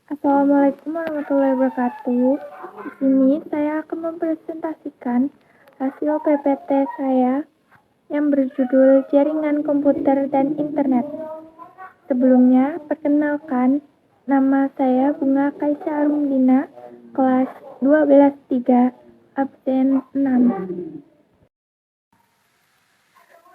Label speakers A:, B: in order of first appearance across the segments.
A: Assalamualaikum warahmatullahi wabarakatuh. Di sini saya akan mempresentasikan hasil PPT saya yang berjudul Jaringan Komputer dan Internet. Sebelumnya, perkenalkan, nama saya Bunga Kaisya Arumdina, kelas 12-3, absen 6.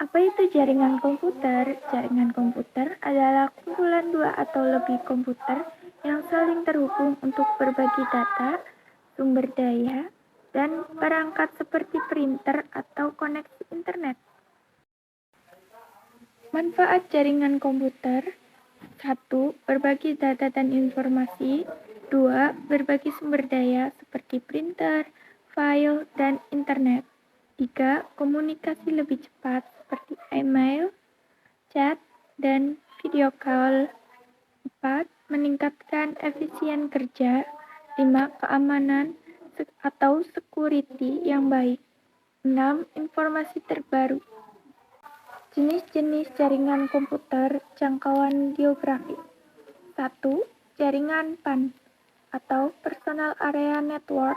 A: Apa itu jaringan komputer? Jaringan komputer adalah kumpulan dua atau lebih komputer yang saling terhubung untuk berbagi data, sumber daya, dan perangkat seperti printer atau koneksi internet. Manfaat jaringan komputer: 1. Berbagi data dan informasi. 2. Berbagi sumber daya seperti printer, file, dan internet. 3. Komunikasi lebih cepat seperti email, chat, dan video call. 4. Meningkatkan efisien kerja. 5. Keamanan atau security yang baik. 6. Informasi terbaru. Jenis-jenis jaringan komputer jangkauan geografi. 1. Jaringan PAN atau Personal Area Network.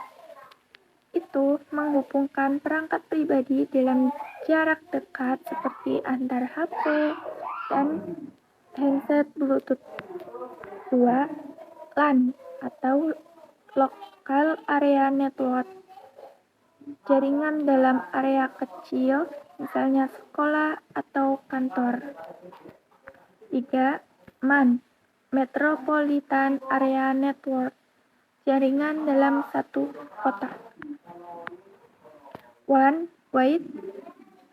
A: Itu menghubungkan perangkat pribadi dalam jarak dekat seperti antar HP dan handset Bluetooth. 2. LAN atau Local Area Network. Jaringan dalam area kecil, misalnya sekolah atau kantor. 3. MAN, Metropolitan Area Network. Jaringan dalam satu kota. One Wide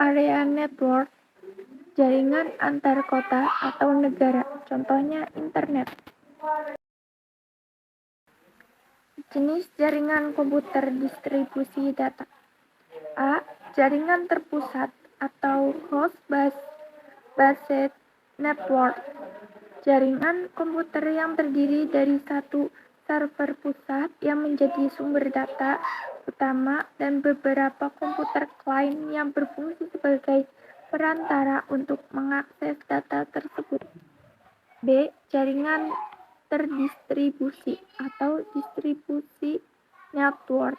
A: Area Network. Jaringan antar kota atau negara, contohnya internet. Jenis jaringan komputer distribusi data. A. Jaringan terpusat atau host-based network. Jaringan komputer yang terdiri dari satu server pusat yang menjadi sumber data utama dan beberapa komputer klien yang berfungsi sebagai perantara untuk mengakses data tersebut. B. Jaringan terdistribusi atau distribusi network.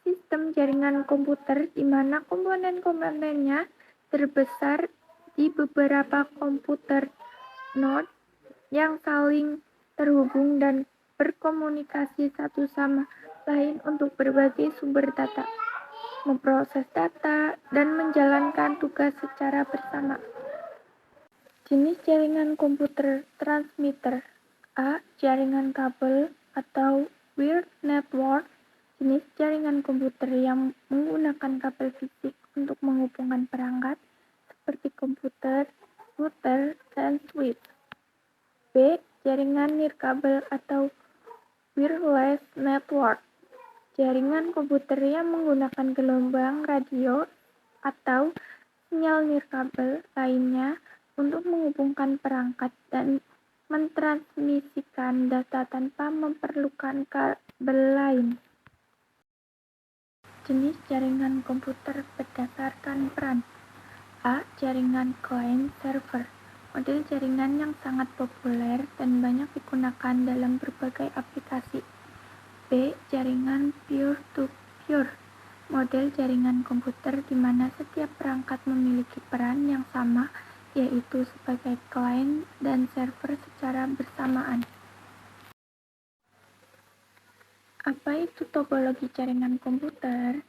A: Sistem jaringan komputer di mana komponen-komponennya terbesar di beberapa komputer node yang saling terhubung dan berkomunikasi satu sama lain untuk berbagai sumber data, memproses data, dan menjalankan tugas secara bersama. Jenis jaringan komputer transmitter. A. Jaringan kabel atau wired network. Jenis jaringan komputer yang menggunakan kabel fisik untuk menghubungkan perangkat seperti komputer, router, dan switch. B. Jaringan nirkabel atau wireless network. Jaringan komputer yang menggunakan gelombang radio atau sinyal nirkabel lainnya untuk menghubungkan perangkat dan mentransmisikan data tanpa memerlukan kabel lain. Jenis jaringan komputer berdasarkan peran. A. Jaringan client server. Model jaringan yang sangat populer dan banyak digunakan dalam berbagai aplikasi. B. Jaringan peer-to-peer. Model jaringan komputer di mana setiap perangkat memiliki peran yang sama, yaitu sebagai klien dan server secara bersamaan. Apa itu topologi jaringan komputer?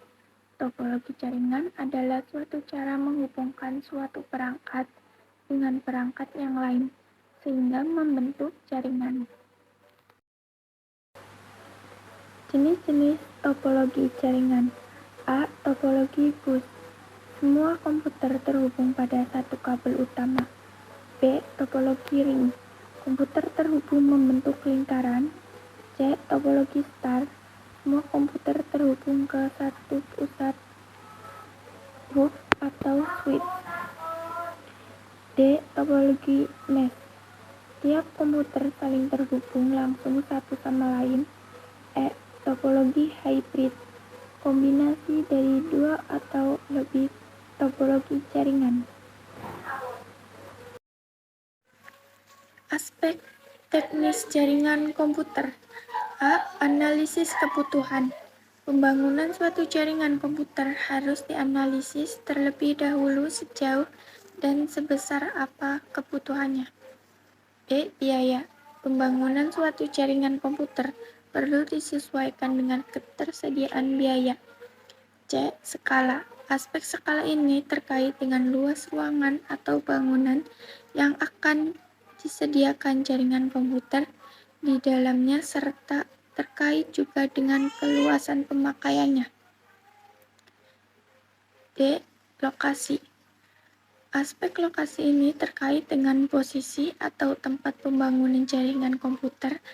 A: Topologi jaringan adalah suatu cara menghubungkan suatu perangkat dengan perangkat yang lain, sehingga membentuk jaringan. Jenis-jenis topologi jaringan. A. Topologi bus. Semua komputer terhubung pada satu kabel utama. B. Topologi ring. Komputer terhubung membentuk lingkaran. C. Topologi star. Semua komputer terhubung ke satu pusat hub atau switch. D. Topologi mesh. Tiap komputer saling terhubung langsung satu sama lain. E. Topologi hybrid. Kombinasi dari dua atau lebih topologi jaringan. Aspek Teknis jaringan komputer. A. Analisis kebutuhan. Pembangunan suatu jaringan komputer harus dianalisis terlebih dahulu sejauh dan sebesar apa kebutuhannya. B. Biaya. Pembangunan suatu jaringan komputer perlu disesuaikan dengan ketersediaan biaya. C. Skala. Aspek skala ini terkait dengan luas ruangan atau bangunan yang akan disediakan jaringan komputer di dalamnya serta terkait juga dengan keluasan pemakaiannya. D. Lokasi. Aspek lokasi ini terkait dengan posisi atau tempat pembangunan jaringan komputer,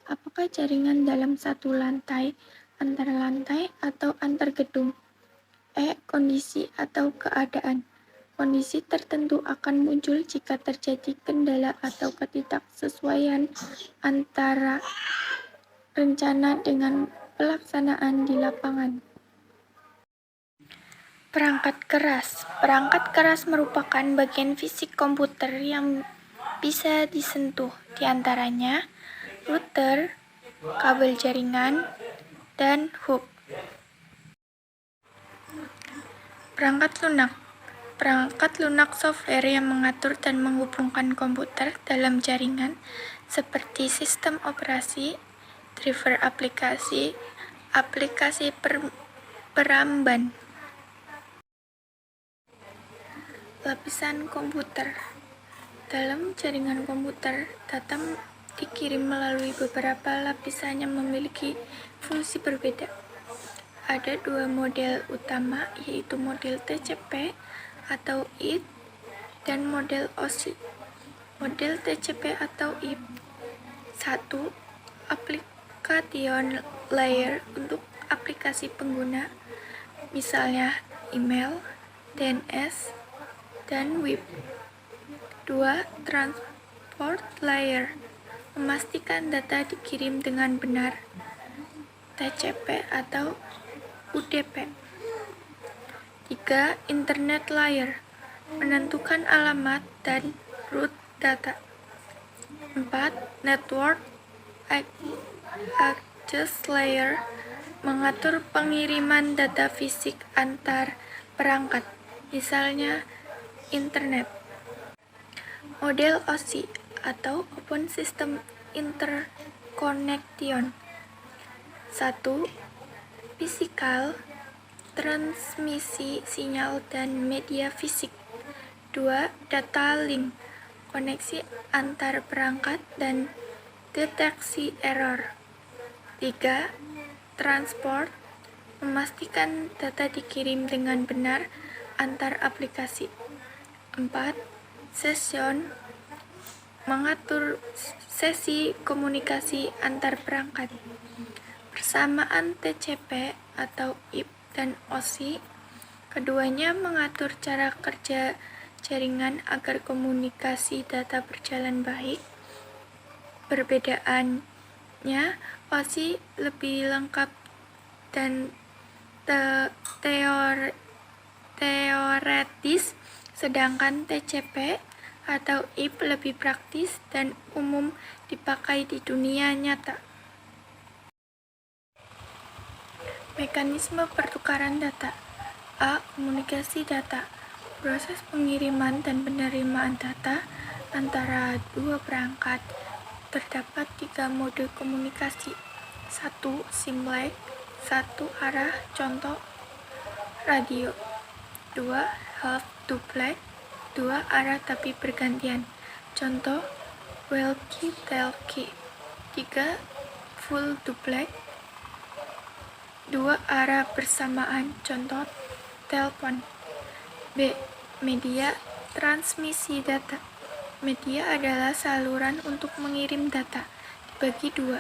A: apakah jaringan dalam satu lantai, antar lantai, atau antar gedung. E. Kondisi atau keadaan. Kondisi tertentu akan muncul jika terjadi kendala atau ketidaksesuaian antara rencana dengan pelaksanaan di lapangan. Perangkat keras. Perangkat keras merupakan bagian fisik komputer yang bisa disentuh, diantaranya router, kabel jaringan, dan hub. Perangkat lunak. Perangkat lunak software yang mengatur dan menghubungkan komputer dalam jaringan seperti sistem operasi, driver aplikasi, aplikasi peramban. Lapisan komputer. Dalam jaringan komputer, data dikirim melalui beberapa lapisan yang memiliki fungsi berbeda. Ada dua model utama, yaitu model TCP atau IP dan model OSI. Model TCP atau IP 1. Application layer untuk aplikasi pengguna, misalnya email, DNS, dan web. 2. Transport layer memastikan data dikirim dengan benar, TCP atau UDP. 3. Internet layer menentukan alamat dan route data. 4. Network access layer mengatur pengiriman data fisik antar perangkat, misalnya internet. Model OSI atau Open System Interconnection. 1. Fisikal, transmisi sinyal dan media fisik. 2. Data link, koneksi antar perangkat dan deteksi error. 3. Transport, memastikan data dikirim dengan benar antar aplikasi. 4. Session, mengatur sesi komunikasi antar perangkat. Persamaan TCP atau IP dan OSI, keduanya mengatur cara kerja jaringan agar komunikasi data berjalan baik. Perbedaannya, OSI lebih lengkap dan teoretis, sedangkan TCP atau IP lebih praktis dan umum dipakai di dunia nyata. Mekanisme pertukaran data. A. Komunikasi data. Proses pengiriman dan penerimaan data antara dua perangkat. Terdapat 3 mode komunikasi. 1. Simplex, 1 arah, contoh radio. 2. Half duplex, 2 arah tapi bergantian, contoh walkie-talkie. 3. Full duplex, 2 arah bersamaan, contoh telepon. B. Media transmisi data. Media adalah saluran untuk mengirim data, dibagi 2.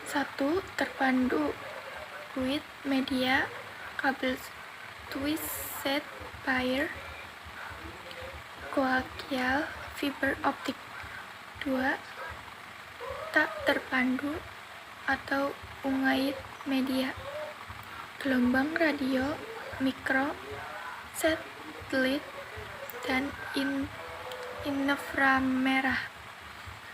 A: 1. Terpandu fluid media, kabel twisted pair, koaksial, fiber optik. 2. Tak terpandu atau unguit media, gelombang radio, mikro, satelit, dan inframerah.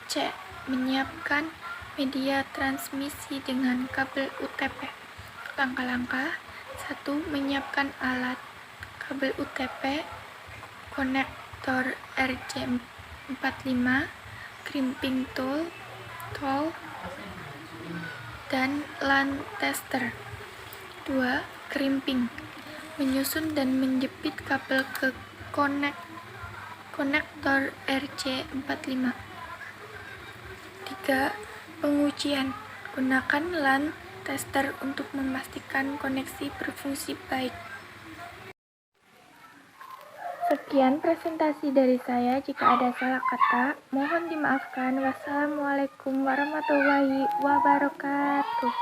A: C. menyiapkan media transmisi dengan kabel UTP. Langkah-langkah: 1. Menyiapkan alat kabel UTP, konektor RJ45, crimping tool, dan LAN tester. 2. Crimping: menyusun dan menjepit kabel ke konektor RJ45. 3. Pengujian: gunakan LAN tester untuk memastikan koneksi berfungsi baik. Sekian presentasi dari saya. Jika ada salah kata, mohon dimaafkan. Wassalamualaikum warahmatullahi wabarakatuh.